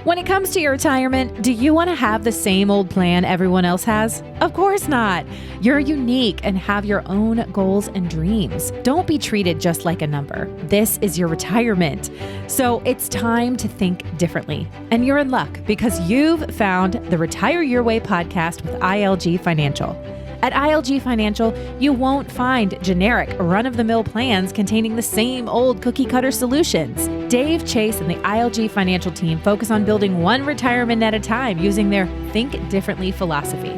When it comes to your retirement, do you want to have the same old plan everyone else has? Of course not. You're unique and have your own goals and dreams. Don't be treated just like a number. This is your retirement. So it's time to think differently. And you're in luck because you've found the Retire Your Way podcast with ILG Financial. At ILG Financial, you won't find generic, run-of-the-mill plans containing the same old cookie-cutter solutions. Dave, Chase, and the ILG Financial team focus on building one retirement at a time using their Think Differently philosophy.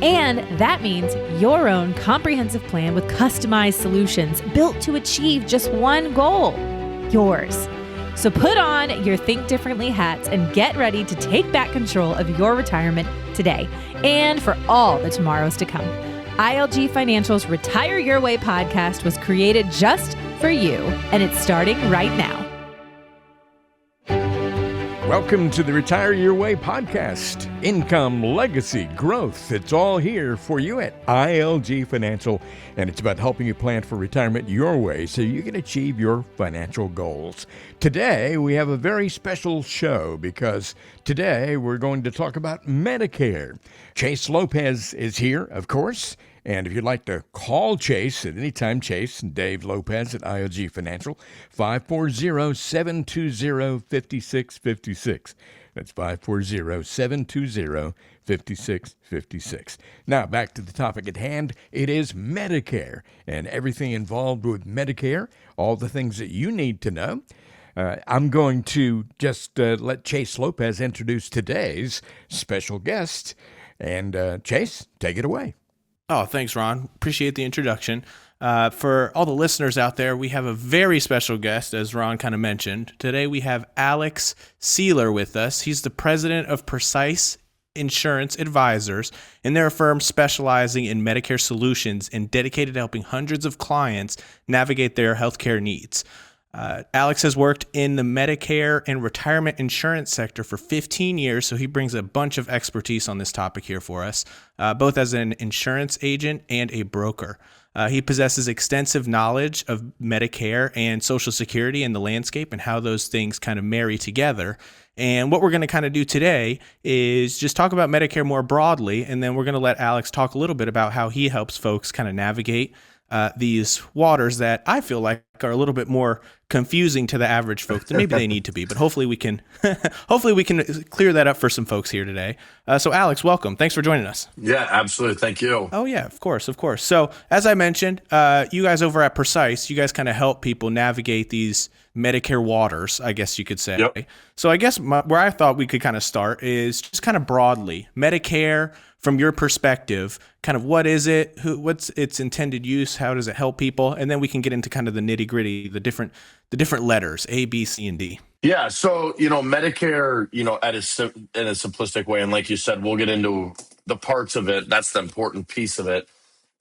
And that means your own comprehensive plan with customized solutions built to achieve just one goal, yours. So put on your Think Differently hats and get ready to take back control of your retirement today and for all the tomorrows to come. ILG Financial's Retire Your Way podcast was created just for you, and it's starting right now. Welcome to the Retire Your Way podcast. Income, legacy, growth. It's all here for you at ILG Financial, and it's about helping you plan for retirement your way so you can achieve your financial goals. Today, we have a very special show because today we're going to talk about Medicare. Chase Lopez is here, of course. And if you'd like to call Chase at any time, Chase and Dave Lopez at ILG Financial, 540-720-5656. That's 540-720-5656. Now, back to the topic at hand. It is Medicare and everything involved with Medicare, all the things that you need to know. I'm going to just let Chase Lopez introduce today's special guest. And Chase, take it away. Oh, thanks, Ron. Appreciate the introduction. For all the listeners out there, we have a very special guest, as Ron kind of mentioned. Today we have Alex Sieler with us. He's the president of Precise Insurance Advisors, and they're a firm specializing in Medicare solutions and dedicated to helping hundreds of clients navigate their healthcare needs. Alex has worked in the Medicare and retirement insurance sector for 15 years, so he brings a bunch of expertise on this topic here for us, both as an insurance agent and a broker. He possesses extensive knowledge of Medicare and Social Security and the landscape and how those things kind of marry together. And what we're going to kind of do today is just talk about Medicare more broadly, and then we're going to let Alex talk a little bit about how he helps folks kind of navigate these waters that I feel like are a little bit more confusing to the average folk than maybe they need to be. But hopefully we can clear that up for some folks here today. So Alex, welcome. Thanks for joining us. Yeah, absolutely. Thank you. Oh yeah, of course. So as I mentioned, you guys over at Precise, you guys kind of help people navigate these Medicare waters, I guess you could say. Yep. So I guess where I thought we could kind of start is just kind of broadly Medicare. From your perspective, kind of what is it? What's its intended use? How does it help people? And then we can get into kind of the nitty gritty, the different letters, A, B, C, and D. Yeah. So, Medicare, in a simplistic way, and like you said, we'll get into the parts of it. That's the important piece of it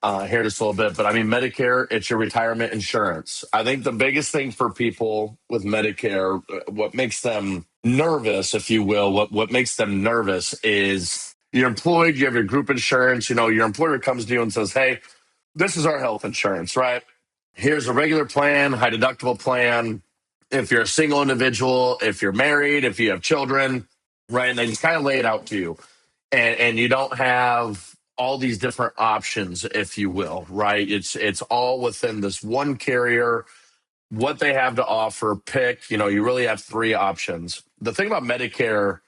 here just a little bit. But I mean, Medicare, it's your retirement insurance. I think the biggest thing for people with Medicare, what makes them nervous, if you will, what makes them nervous is you're employed, you have your group insurance, your employer comes to you and says, hey, this is our health insurance, right? Here's a regular plan, high deductible plan. If you're a single individual, if you're married, if you have children, right? And they just kind of lay it out to you. And you don't have all these different options, if you will, right? It's all within this one carrier, what they have to offer, pick, you really have three options. The thing about Medicare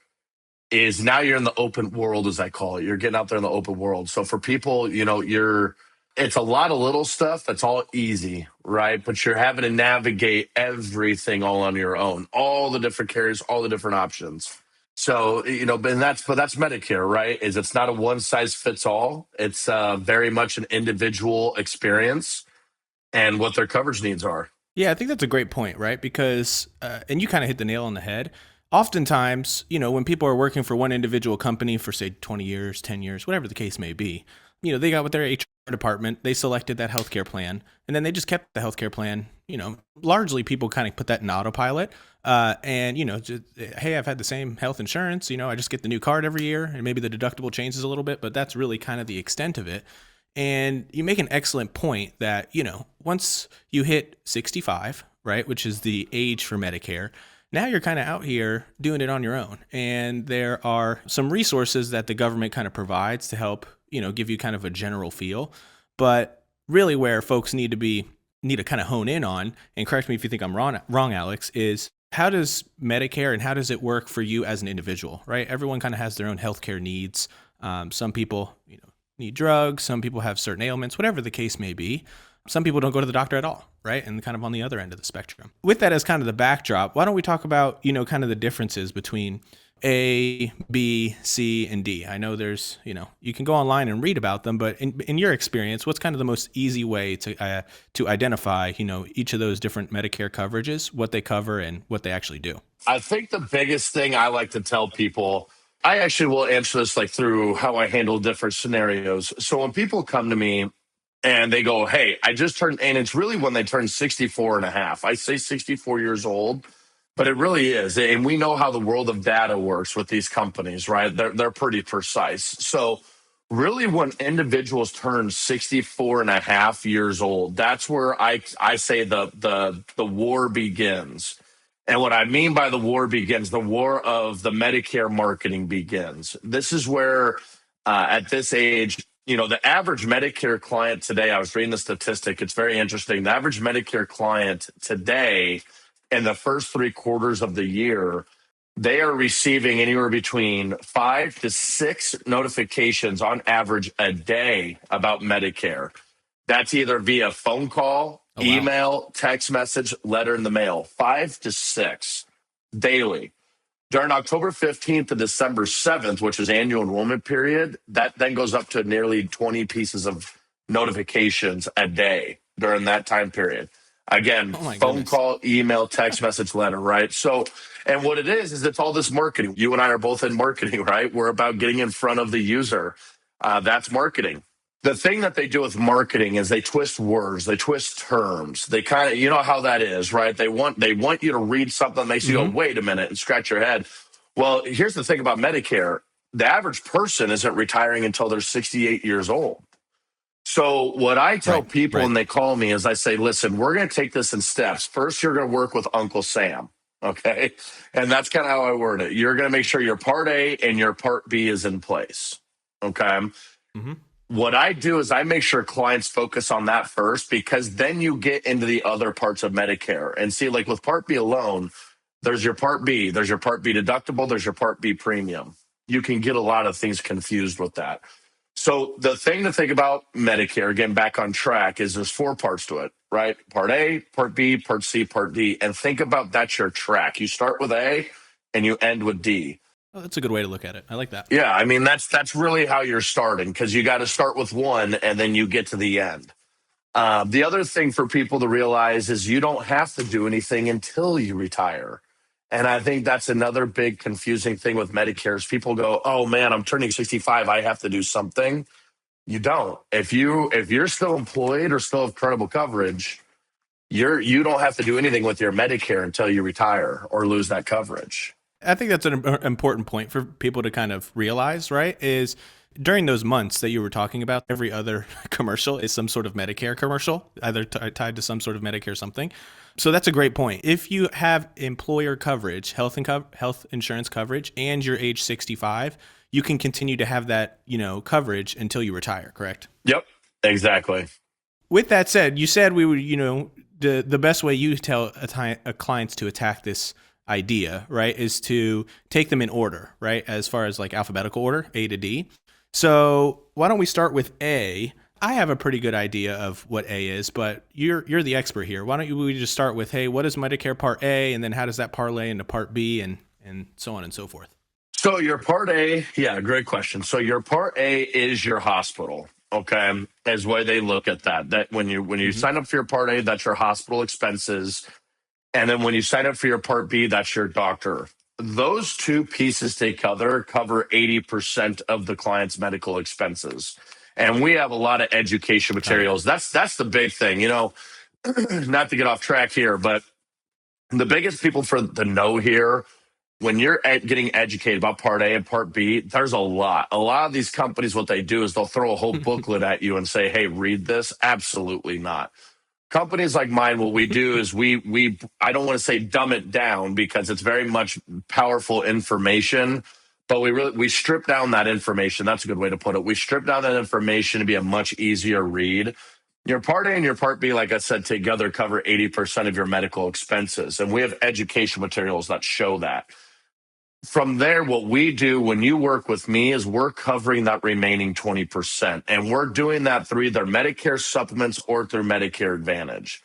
is now you're in the open world, as I call it. You're getting out there in the open world. So for people, it's a lot of little stuff that's all easy, right? But you're having to navigate everything all on your own, all the different carriers, all the different options. So, but that's Medicare, right? It's not a one size fits all. It's very much an individual experience and what their coverage needs are. Yeah, I think that's a great point, right? Because, and you kind of hit the nail on the head. Oftentimes, when people are working for one individual company for, say, 20 years, 10 years, whatever the case may be, they got with their HR department, they selected that healthcare plan, and then they just kept the healthcare plan. Largely people kind of put that in autopilot. And, just, hey, I've had the same health insurance, I just get the new card every year, and maybe the deductible changes a little bit, but that's really kind of the extent of it. And you make an excellent point that, once you hit 65, right, which is the age for Medicare, Now you're kind of out here doing it on your own. And there are some resources that the government kind of provides to help, give you kind of a general feel. But really where folks need to kind of hone in on, and correct me if you think I'm wrong, Alex, is how does Medicare and how does it work for you as an individual, right? Everyone kind of has their own healthcare needs. Some people, need drugs. Some people have certain ailments, whatever the case may be. Some people don't go to the doctor at all, right? And kind of on the other end of the spectrum. With that as kind of the backdrop, why don't we talk about, kind of the differences between A, B, C, and D? I know there's, you can go online and read about them, but in your experience, what's kind of the most easy way to identify, each of those different Medicare coverages, what they cover and what they actually do? I think the biggest thing I like to tell people, I actually will answer this like through how I handle different scenarios. So when people come to me and they go, hey, I just turned, and it's really when they turn 64 and a half. I say 64 years old, but it really is. And we know how the world of data works with these companies, right? They're pretty precise. So really when individuals turn 64 and a half years old, that's where I say the war begins. And what I mean by the war begins, the war of the Medicare marketing begins. This is where at this age, the average Medicare client today, I was reading the statistic, it's very interesting. The average Medicare client today in the first 3 quarters of the year, they are receiving anywhere between 5 to 6 notifications on average a day about Medicare. That's either via phone call, email, text message, letter in the mail, 5 to 6 daily. During October 15th to December 7th, which is annual enrollment period, that then goes up to nearly 20 pieces of notifications a day during that time period. Again, phone call, email, text message, letter, right? So, and what it is it's all this marketing. You and I are both in marketing, right? We're about getting in front of the user. That's marketing. The thing that they do with marketing is they twist words, they twist terms. They kind of, how that is, right? They want you to read something that makes you go, wait a minute, and scratch your head. Well, here's the thing about Medicare. The average person isn't retiring until they're 68 years old. So what I tell people when they call me is I say, listen, we're going to take this in steps. First, you're going to work with Uncle Sam. Okay. And that's kind of how I word it. You're going to make sure your Part A and your Part B is in place. Okay. What I do is I make sure clients focus on that first, because then you get into the other parts of Medicare and see, like with Part B alone, there's your Part B, there's your Part B deductible, there's your Part B premium. You can get a lot of things confused with that. So the thing to think about Medicare, again, back on track, is there's 4 parts to it, right? Part A, Part B, Part C, Part D. And think about that's your track. You start with A and you end with D. Oh, that's a good way to look at it. I like that. Yeah, I mean, that's really how you're starting, because you got to start with one and then you get to the end. The other thing for people to realize is you don't have to do anything until you retire. And I think that's another big confusing thing with Medicare is people go, oh man, I'm turning 65, I have to do something. You don't. If you're still employed or still have credible coverage, you don't have to do anything with your Medicare until you retire or lose that coverage. I think that's an important point for people to kind of realize, right? Is during those months that you were talking about, every other commercial is some sort of Medicare commercial, either tied to some sort of Medicare something. So that's a great point. If you have employer coverage, health insurance coverage, and you're age 65, you can continue to have that, coverage until you retire, correct? Yep, exactly. With that said, you said we would, the best way you tell a clients to attack this idea, right, is to take them in order, right, as far as like alphabetical order, A to D. So why don't we start with A? I have a pretty good idea of what A is, but you're the expert here. Why don't we just start with, hey, what is Medicare Part A, and then how does that parlay into Part B, and so on and so forth? So your Part A, yeah, great question. So your Part A is your hospital, okay, is the way they look at that. That when you sign up for your Part A, that's your hospital expenses. And then when you sign up for your Part B, that's your doctor. Those two pieces together cover 80% of the client's medical expenses. And we have a lot of education materials. That's the big thing, not to get off track here, but the biggest people for the know here, when you're getting educated about Part A and Part B, there's a lot. A lot of these companies, what they do is they'll throw a whole booklet at you and say, hey, read this. Absolutely not. Companies like mine, what we do is we I don't want to say dumb it down because it's very much powerful information, but we strip down that information. That's a good way to put it. We strip down that information to be a much easier read. Your Part A and your Part B, like I said, together cover 80% of your medical expenses. And we have education materials that show that. From there, what we do when you work with me is we're covering that remaining 20%. And we're doing that through either Medicare supplements or through Medicare Advantage.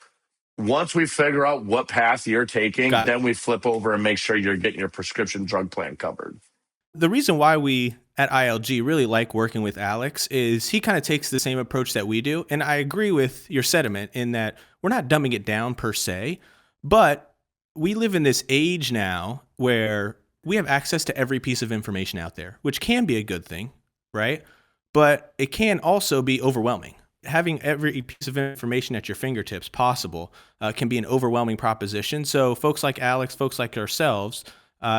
Once we figure out what path you're taking, then we flip over and make sure you're getting your prescription drug plan covered. The reason why we at ILG really like working with Alex is he kind of takes the same approach that we do. And I agree with your sentiment in that we're not dumbing it down per se, but we live in this age now where we have access to every piece of information out there, which can be a good thing, right? But it can also be overwhelming. Having every piece of information at your fingertips possible can be an overwhelming proposition. So folks like Alex, folks like ourselves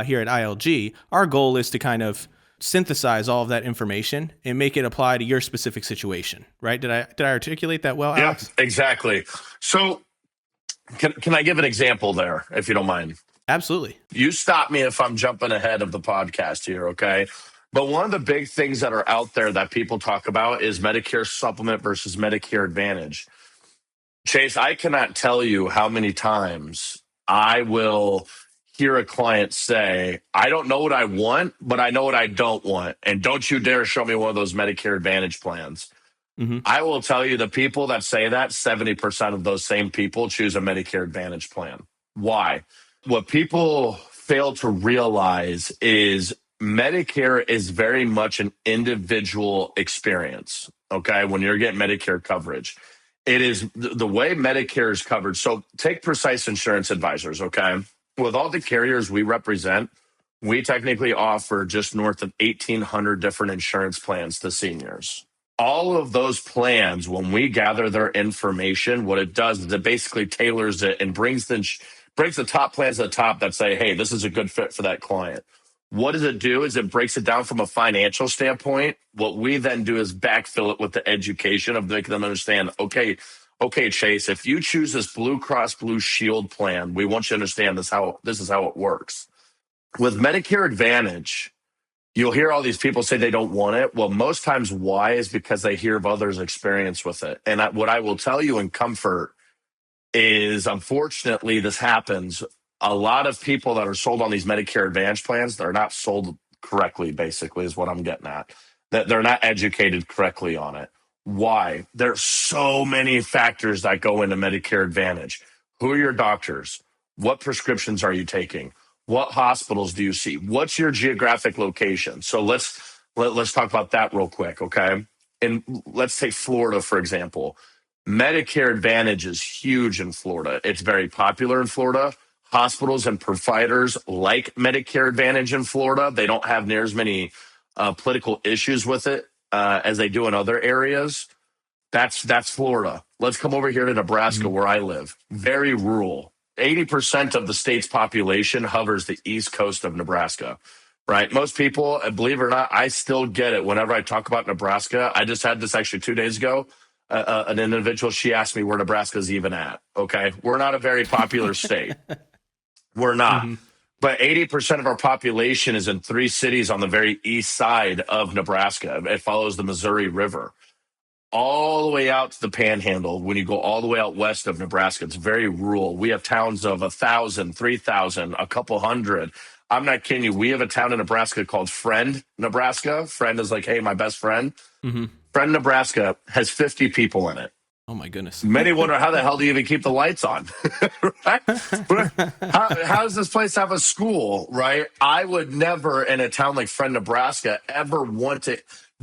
here at ILG, our goal is to kind of synthesize all of that information and make it apply to your specific situation, right? Did I articulate that well, Alex? Yeah, exactly. So can I give an example there, if you don't mind? Absolutely. You stop me if I'm jumping ahead of the podcast here, okay? But one of the big things that are out there that people talk about is Medicare supplement versus Medicare Advantage. Chase, I cannot tell you how many times I will hear a client say, I don't know what I want, but I know what I don't want. And don't you dare show me one of those Medicare Advantage plans. Mm-hmm. I will tell you the people that say that, 70% of those same people choose a Medicare Advantage plan. Why? What people fail to realize is Medicare is very much an individual experience, okay, when you're getting Medicare coverage. It is the way Medicare is covered. So take Precise Insurance Advisors, okay? With all the carriers we represent, we technically offer just north of 1,800 different insurance plans to seniors. All of those plans, when we gather their information, what it does is it basically tailors it and brings the top plans to the top that say, hey, this is a good fit for that client. What does it do is it breaks it down from a financial standpoint. What we then do is backfill it with the education of making them understand, okay, Chase, if you choose this Blue Cross Blue Shield plan, we want you to understand this is how it works. With Medicare Advantage, you'll hear all these people say they don't want it. Well, most times why is because they hear of others' experience with it. And what I will tell you in comfort is, unfortunately, this happens. A lot of people that are sold on these Medicare Advantage plans, they're not sold correctly, basically, is what I'm getting at. That they're not educated correctly on it. Why? There's so many factors that go into Medicare Advantage. Who are your doctors? What prescriptions are you taking? What hospitals do you see? What's your geographic location? So let's talk about that real quick, okay? And let's take Florida, for example. Medicare Advantage is huge in Florida. It's very popular in Florida. Hospitals and providers like Medicare Advantage in Florida. They don't have near as many political issues with it as they do in other areas. That's Florida. Let's come over here to Nebraska, where I live. Very rural. 80% of the state's population hovers the east coast of Nebraska, right? Most people, believe it or not, I still get it whenever I talk about Nebraska. I just had this actually 2 days ago. An individual, she asked me where Nebraska's even at, okay? We're not a very popular state. We're not. Mm-hmm. But 80% of our population is in 3 cities on the very east side of Nebraska. It follows the Missouri River. All the way out to the Panhandle, when you go all the way out west of Nebraska, it's very rural. We have towns of 1,000, 3,000, a couple hundred. I'm not kidding you. We have a town in Nebraska called Friend, Nebraska. Friend is like, hey, my best friend. Mm-hmm. Friend, Nebraska has 50 people in it. Oh, my goodness. Many wonder, how the hell do you even keep the lights on? Right? How does this place have a school, right? I would never, in a town like Friend, Nebraska, ever want to.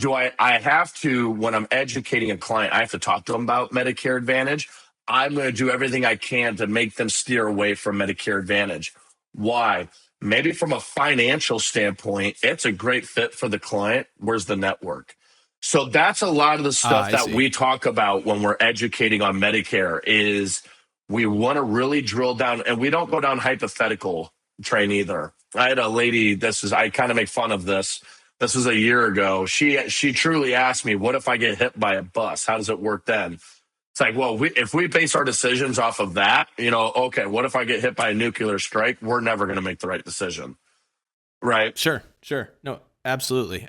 I have to, when I'm educating a client, I have to talk to them about Medicare Advantage. I'm going to do everything I can to make them steer away from Medicare Advantage. Why? Maybe from a financial standpoint, it's a great fit for the client. Where's the network? So that's a lot of the stuff that we talk about when we're educating on Medicare is we want to really drill down, and we don't go down hypothetical train either. I had a lady, I kind of make fun of this. This was a year ago. She truly asked me, what if I get hit by a bus? How does it work then? It's like, well, if we base our decisions off of that, okay, what if I get hit by a nuclear strike? We're never going to make the right decision. Right. Sure. No, absolutely.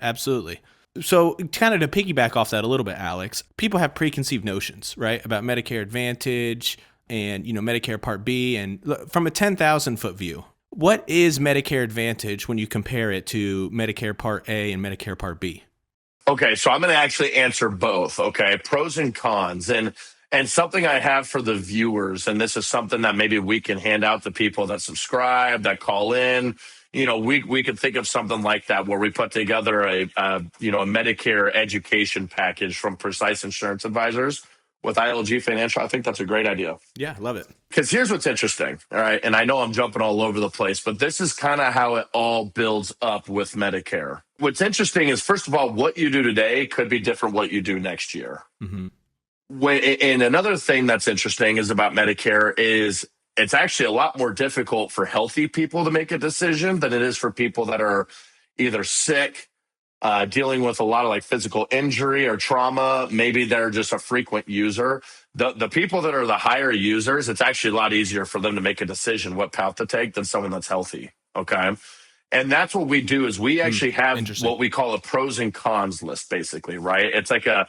So kind of to piggyback off that a little bit, Alex, people have preconceived notions, right, about Medicare Advantage and, Medicare Part B. And from a 10,000 foot view, what is Medicare Advantage when you compare it to Medicare Part A and Medicare Part B? Okay, so I'm going to actually answer both. Okay, pros and cons, and something I have for the viewers, and this is something that maybe we can hand out to people that subscribe, that call in. We could think of something like that where we put together a Medicare education package from Precise Insurance Advisors with ILG Financial. I think that's a great idea. Yeah, love it. Because here's what's interesting, all right? And I know I'm jumping all over the place, but this is kind of how it all builds up with Medicare. What's interesting is, first of all, what you do today could be different what you do next year. Mm-hmm. And another thing that's interesting is about Medicare is it's actually a lot more difficult for healthy people to make a decision than it is for people that are either sick, dealing with a lot of like physical injury or trauma. Maybe they're just a frequent user. The people that are the higher users, it's actually a lot easier for them to make a decision what path to take than someone that's healthy. Okay. And that's what we do is we actually have what we call a pros and cons list, basically, right? It's like a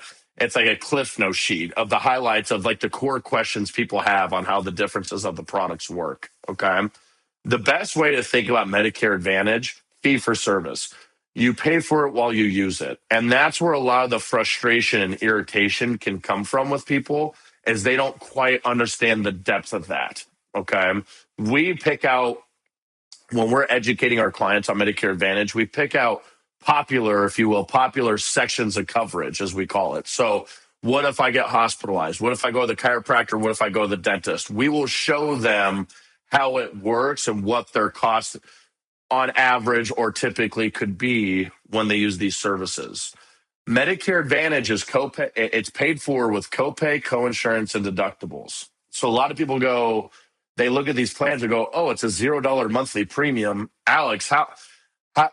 Cliff Note sheet of the highlights of like the core questions people have on how the differences of the products work. Okay. The best way to think about Medicare Advantage, fee for service. You pay for it while you use it. And that's where a lot of the frustration and irritation can come from with people, is they don't quite understand the depth of that. Okay. We pick out, when we're educating our clients on Medicare Advantage, we pick out popular sections of coverage, as we call it. So what if I get hospitalized? What if I go to the chiropractor? What if I go to the dentist? We will show them how it works and what their cost on average or typically could be when they use these services. Medicare Advantage is copay. It's paid for with copay, coinsurance, and deductibles. So a lot of people they look at these plans and go, oh, it's a $0 monthly premium. Alex, how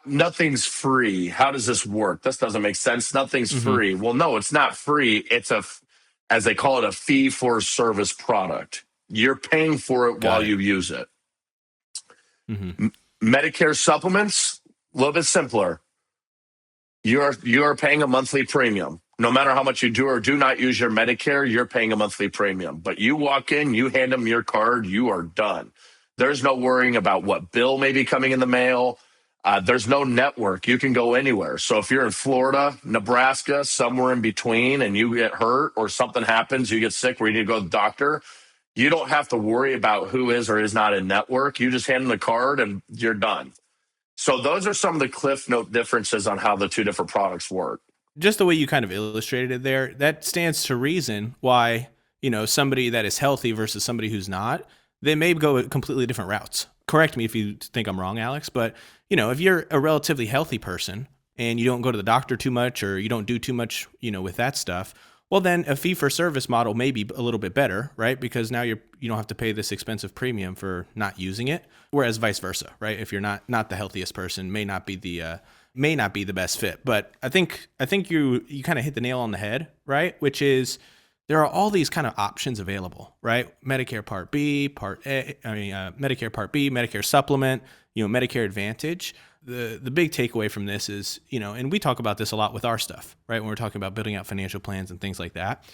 nothing's free. How does this work? This doesn't make sense. Nothing's free. Well, no, it's not free. It's as they call it, a fee for service product. You're paying for it while you use it. Mm-hmm. Medicare supplements, a little bit simpler. You're paying a monthly premium. No matter how much you do or do not use your Medicare, you're paying a monthly premium. But you walk in, you hand them your card, you are done. There's no worrying about what bill may be coming in the mail. There's no network. You can go anywhere. So if you're in Florida, Nebraska, somewhere in between, and you get hurt or something happens, you get sick where you need to go to the doctor, you don't have to worry about who is or is not in network. You just hand them the card and you're done. So those are some of the Cliff Note differences on how the two different products work. Just the way you kind of illustrated it there, that stands to reason why, somebody that is healthy versus somebody who's not, they may go completely different routes. Correct me if you think I'm wrong, Alex, but, if you're a relatively healthy person and you don't go to the doctor too much or you don't do too much, with that stuff, well, then a fee-for-service model may be a little bit better, right? Because now you don't have to pay this expensive premium for not using it, whereas vice versa, right? If you're not the healthiest person, may not be the best fit. But I think you kind of hit the nail on the head, right? Which is there are all these kind of options available, right? Medicare Part B, Medicare Part B, Medicare Supplement, Medicare Advantage. The big takeaway from this is, and we talk about this a lot with our stuff, right? When we're talking about building out financial plans and things like that.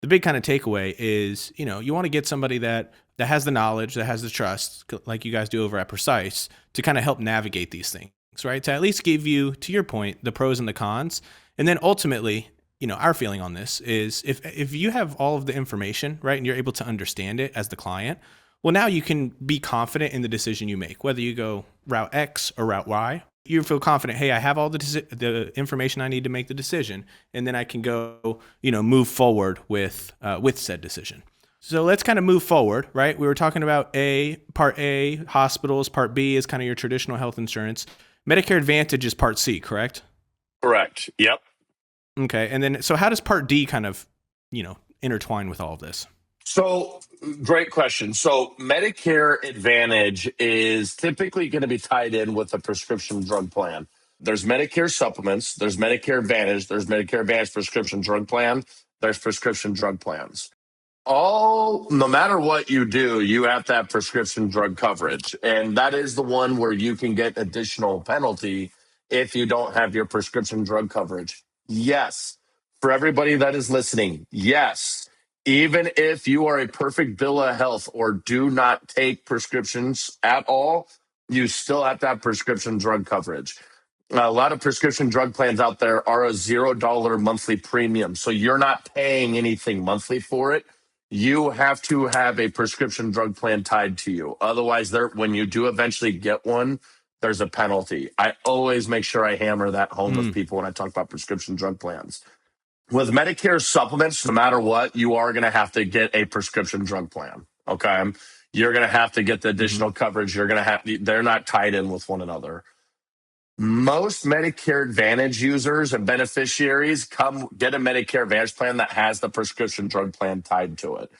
The big kind of takeaway is, you want to get somebody that has the knowledge, that has the trust, like you guys do over at Precise, to kind of help navigate these things, right? To at least give you, to your point, the pros and the cons. And then ultimately, our feeling on this is if you have all of the information, right, and you're able to understand it as the client, well, now you can be confident in the decision you make, whether you go route X or route Y. You feel confident, hey, I have all the information I need to make the decision, and then I can go, move forward with said decision. So let's kind of move forward, right? We were talking about Part A, hospitals. Part B is kind of your traditional health insurance. Medicare Advantage is Part C, correct? Correct. Yep. Okay. And then, so how does Part D kind of, intertwine with all of this? So great question. So Medicare Advantage is typically going to be tied in with a prescription drug plan. There's Medicare supplements, there's Medicare Advantage, there's Medicare Advantage prescription drug plan, there's prescription drug plans. No matter what you do, you have to have prescription drug coverage. And that is the one where you can get additional penalty if you don't have your prescription drug coverage. Yes. For everybody that is listening, yes. Even if you are a perfect bill of health or do not take prescriptions at all, you still have to have prescription drug coverage. A lot of prescription drug plans out there are a $0 monthly premium. So you're not paying anything monthly for it. You have to have a prescription drug plan tied to you. Otherwise, when you do eventually get one, there's a penalty. I always make sure I hammer that home with people when I talk about prescription drug plans. With Medicare supplements, no matter what, you are going to have to get a prescription drug plan. Okay. You're going to have to get the additional coverage. They're not tied in with one another. Most Medicare Advantage users and beneficiaries get a Medicare Advantage plan that has the prescription drug plan tied to it.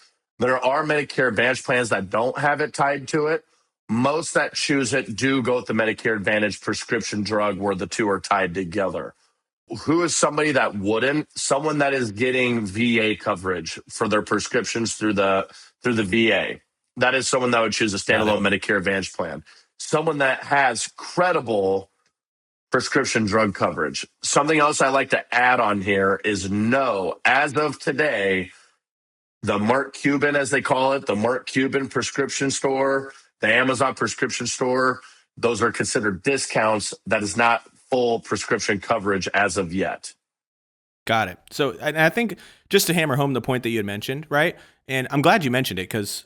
There are Medicare Advantage plans that don't have it tied to it. Most that choose it do go with the Medicare Advantage prescription drug where the two are tied together. Who is somebody that wouldn't? Someone that is getting VA coverage for their prescriptions through the VA. That is someone that would choose a standalone Medicare Advantage plan. Someone that has credible prescription drug coverage. Something else I like to add on here is as of today, the Mark Cuban, as they call it, the Mark Cuban prescription store, the Amazon prescription store, those are considered discounts. That is not full prescription coverage as of yet. Got it. So and I think just to hammer home the point that you had mentioned, right? And I'm glad you mentioned it because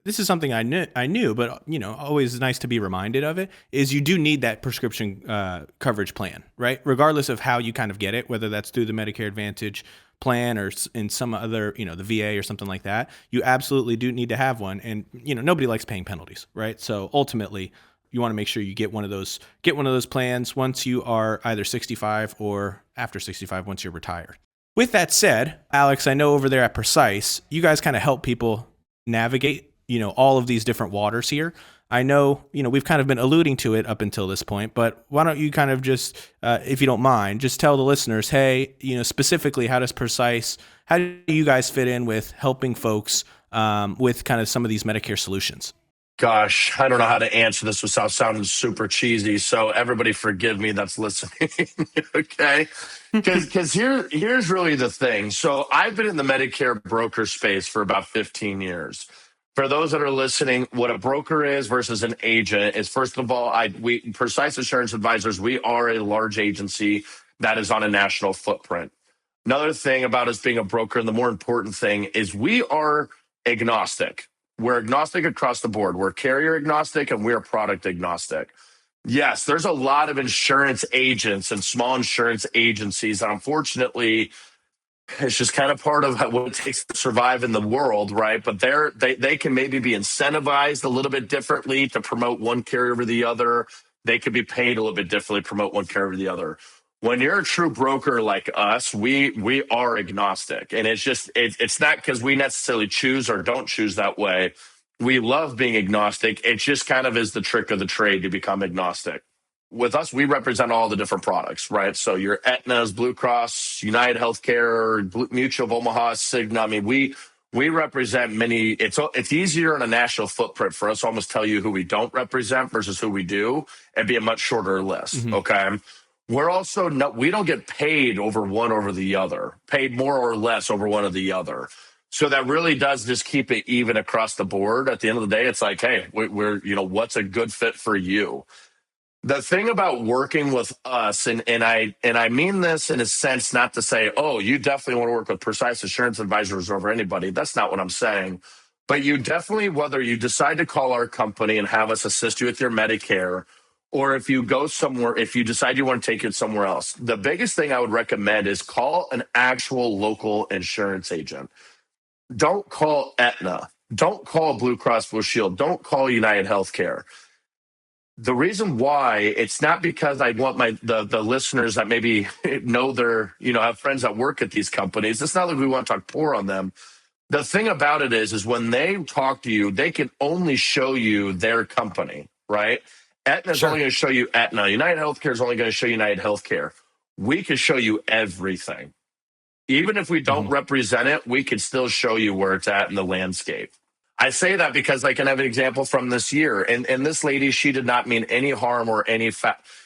this is something I knew, but always nice to be reminded of it, is you do need that prescription coverage plan, right? Regardless of how you kind of get it, whether that's through the Medicare Advantage plan or in some other, the VA or something like that, you absolutely do need to have one. And, nobody likes paying penalties, right? So ultimately, you want to make sure you get one of those plans once you are either 65 or after 65 once you're retired. With that said, Alex, I know over there at Precise, you guys kind of help people navigate all of these different waters here. I know, we've kind of been alluding to it up until this point, but why don't you kind of just, if you don't mind, just tell the listeners, hey, specifically, how do you guys fit in with helping folks with kind of some of these Medicare solutions? Gosh, I don't know how to answer this without sounding super cheesy. So everybody forgive me that's listening. Okay. Because here's really the thing. So I've been in the Medicare broker space for about 15 years. For those that are listening, what a broker is versus an agent is, first of all, we Precise Insurance Advisors, we are a large agency that is on a national footprint. Another thing about us being a broker, and the more important thing, is we are agnostic. We're agnostic across the board. We're carrier agnostic and we're product agnostic. Yes, there's a lot of insurance agents and small insurance agencies that unfortunately it's just kind of part of what it takes to survive in the world, right? But they can maybe be incentivized a little bit differently to promote one carrier over the other. They could be paid a little bit differently to promote one carrier over the other. When you're a true broker like us, we are agnostic. And it's not because we necessarily choose or don't choose that way. We love being agnostic. It just kind of is the trick of the trade to become agnostic. With us, we represent all the different products, right? So your Aetna's, Blue Cross, United Healthcare, Mutual of Omaha, Cigna. I mean, we represent many. It's easier on a national footprint for us to almost tell you who we don't represent versus who we do and be a much shorter list, okay? We're also we don't get paid over one over the other, paid more or less over one or the other. So that really does just keep it even across the board. At the end of the day, it's like, hey, we're what's a good fit for you? The thing about working with us, and I mean this in a sense, not to say, oh, you definitely want to work with Precise Insurance Advisors over anybody. That's not what I'm saying. But you definitely, whether you decide to call our company and have us assist you with your Medicare, or if you go somewhere, if you decide you want to take it somewhere else, the biggest thing I would recommend is call an actual local insurance agent. Don't call Aetna. Don't call Blue Cross Blue Shield. Don't call United Healthcare. The reason why, it's not because I want the listeners that maybe know have friends that work at these companies. It's not like we want to talk poor on them. The thing about it is when they talk to you, they can only show you their company, right? Aetna is only going to show you Aetna. United Healthcare is only going to show you United Healthcare. We can show you everything. Even if we don't represent it, we could still show you where it's at in the landscape. I say that because I can have an example from this year. And this lady, she did not mean any harm or any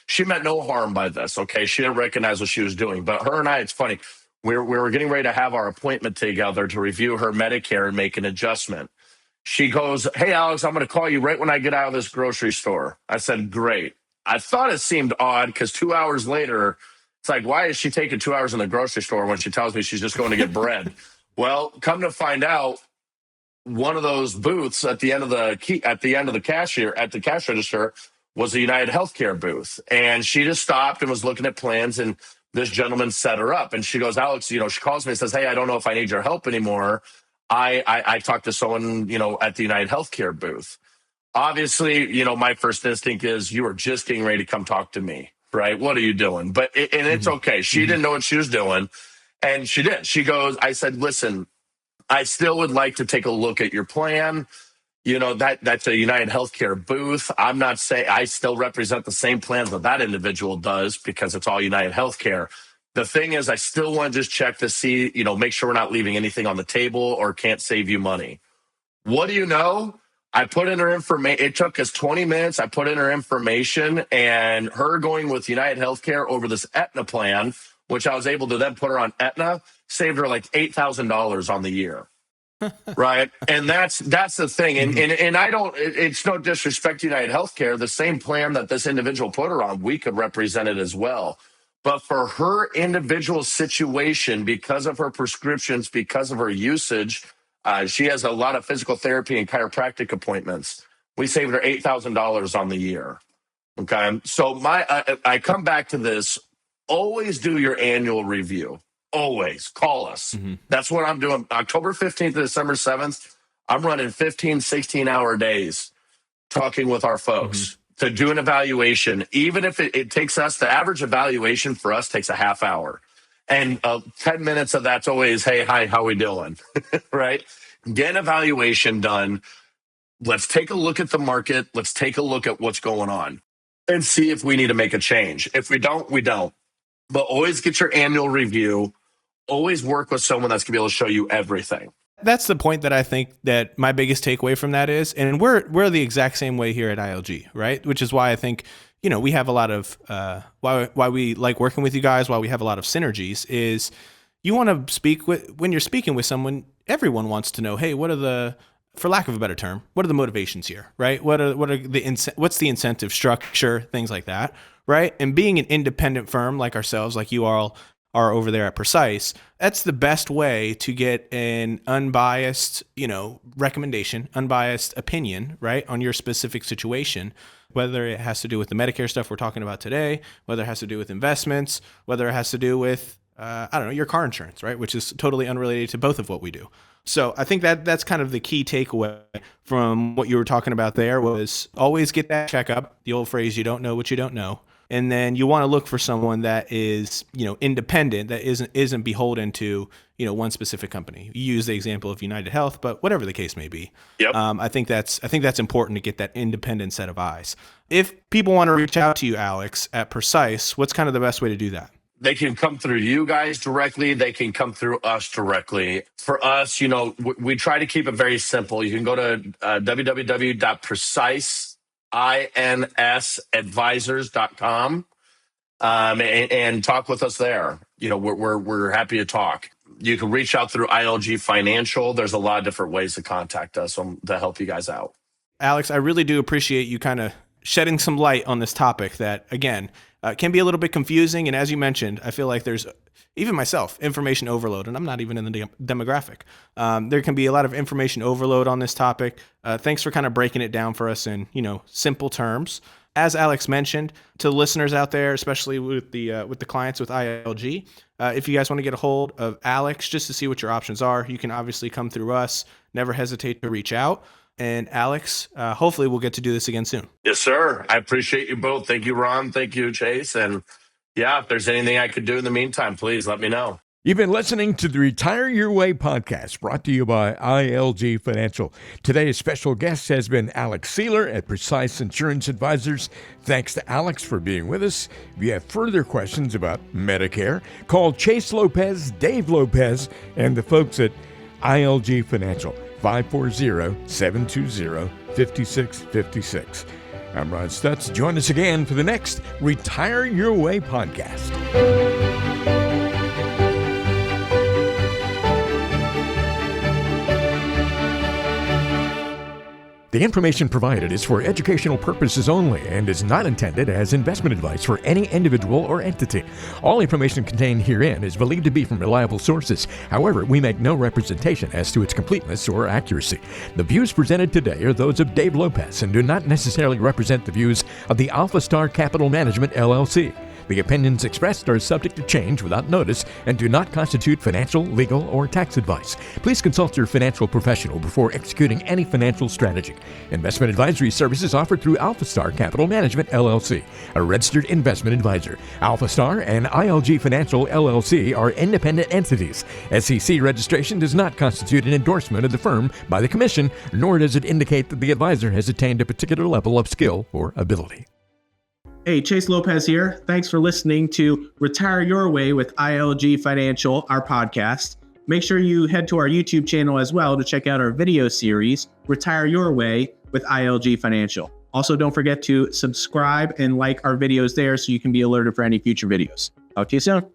she meant no harm by this, okay? She didn't recognize what she was doing. But her and I, it's funny, we were getting ready to have our appointment together to review her Medicare and make an adjustment. She goes, "Hey, Alex, I'm going to call you right when I get out of this grocery store." I said, "Great." I thought it seemed odd because 2 hours later, it's like, why is she taking 2 hours in the grocery store when she tells me she's just going to get bread? Well, come to find out, one of those booths at the end of the cash register was a United Healthcare booth. And she just stopped and was looking at plans, and this gentleman set her up. And she goes, "Alex," she calls me and says, "Hey, I don't know if I need your help anymore. I talked to someone, at the United Healthcare booth." Obviously, my first instinct is, you are just getting ready to come talk to me, right? What are you doing? But it's okay. She didn't know what she was doing. And she did. She goes, I said, "Listen, I still would like to take a look at your plan. That's a United Healthcare booth. I'm not saying I still represent the same plans that individual does because it's all United Healthcare. The thing is, I still want to just check to see, make sure we're not leaving anything on the table or can't save you money." What do you know? I put in her information. It took us 20 minutes. I put in her information, and her going with United Healthcare over this Aetna plan, which I was able to then put her on Aetna, saved her like $8,000 on the year. Right. And that's the thing. And I don't, it's no disrespect to United Healthcare. The same plan that this individual put her on, we could represent it as well. But for her individual situation, because of her prescriptions, because of her usage, she has a lot of physical therapy and chiropractic appointments. We saved her $8,000 on the year. Okay. So I come back to this. Always do your annual review. Always call us. That's what I'm doing. October 15th to December 7th, I'm running 15, 16-hour days talking with our folks to do an evaluation. Even if it takes us, the average evaluation for us takes a half hour. And 10 minutes of that's always, "Hey, hi, how we doing?" Right? Get an evaluation done. Let's take a look at the market. Let's take a look at what's going on and see if we need to make a change. If we don't, we don't. But always get your annual review. Always work with someone that's going to be able to show you everything. That's the point that I think that my biggest takeaway from that is, and we're the exact same way here at ILG, right? Which is why I think, we have a lot of, why we like working with you guys, why we have a lot of synergies is you want to when you're speaking with someone, everyone wants to know, hey, for lack of a better term, what are the motivations here, right? What's the incentive structure, things like that, right? And being an independent firm like ourselves, like you all are over there at Precise, that's the best way to get an unbiased, recommendation, unbiased opinion, right, on your specific situation, whether it has to do with the Medicare stuff we're talking about today, whether it has to do with investments, whether it has to do with, your car insurance, right, which is totally unrelated to both of what we do. So I think that's kind of the key takeaway from what you were talking about there was always get that checkup, the old phrase, you don't know what you don't know. And then you want to look for someone that is, independent, that isn't beholden to, one specific company. You use the example of United Health, but whatever the case may be. Yep. I think that's important to get that independent set of eyes. If people want to reach out to you, Alex, at Precise, what's kind of the best way to do that? They can come through you guys directly. They can come through us directly. For us, we try to keep it very simple. You can go to www.precise.advisors.com and talk with us there. We're happy to talk. You can reach out through ILG Financial. There's a lot of different ways to contact us to help you guys out. Alex, I really do appreciate you kind of shedding some light on this topic that, again, can be a little bit confusing. And as you mentioned, I feel like there's, even myself, information overload, and I'm not even in the demographic. There can be a lot of information overload on this topic. Thanks for kind of breaking it down for us in, simple terms. As Alex mentioned, to the listeners out there, especially with the clients with ILG, if you guys want to get a hold of Alex just to see what your options are, you can obviously come through us. Never hesitate to reach out. And Alex, hopefully we'll get to do this again soon. Yes, sir. I appreciate you both. Thank you, Ron. Thank you, Chase. And yeah, if there's anything I could do in the meantime, please let me know. You've been listening to the Retire Your Way podcast, brought to you by ILG Financial. Today's special guest has been Alex Sieler at Precise Insurance Advisors. Thanks to Alex for being with us. If you have further questions about Medicare, call Chase Lopez, Dave Lopez, and the folks at ILG Financial, 540-720-5656. I'm Ron Stutz. Join us again for the next Retire Your Way podcast. The information provided is for educational purposes only and is not intended as investment advice for any individual or entity. All information contained herein is believed to be from reliable sources. However, we make no representation as to its completeness or accuracy. The views presented today are those of Dave Lopez and do not necessarily represent the views of the Alpha Star Capital Management, LLC. The opinions expressed are subject to change without notice and do not constitute financial, legal, or tax advice. Please consult your financial professional before executing any financial strategy. Investment advisory services offered through Alpha Star Capital Management, LLC, a registered investment advisor. Alpha Star and ILG Financial, LLC are independent entities. SEC registration does not constitute an endorsement of the firm by the Commission, nor does it indicate that the advisor has attained a particular level of skill or ability. Hey, Chase Lopez here. Thanks for listening to Retire Your Way with ILG Financial, our podcast. Make sure you head to our YouTube channel as well to check out our video series, Retire Your Way with ILG Financial. Also, don't forget to subscribe and like our videos there so you can be alerted for any future videos. Talk to you soon.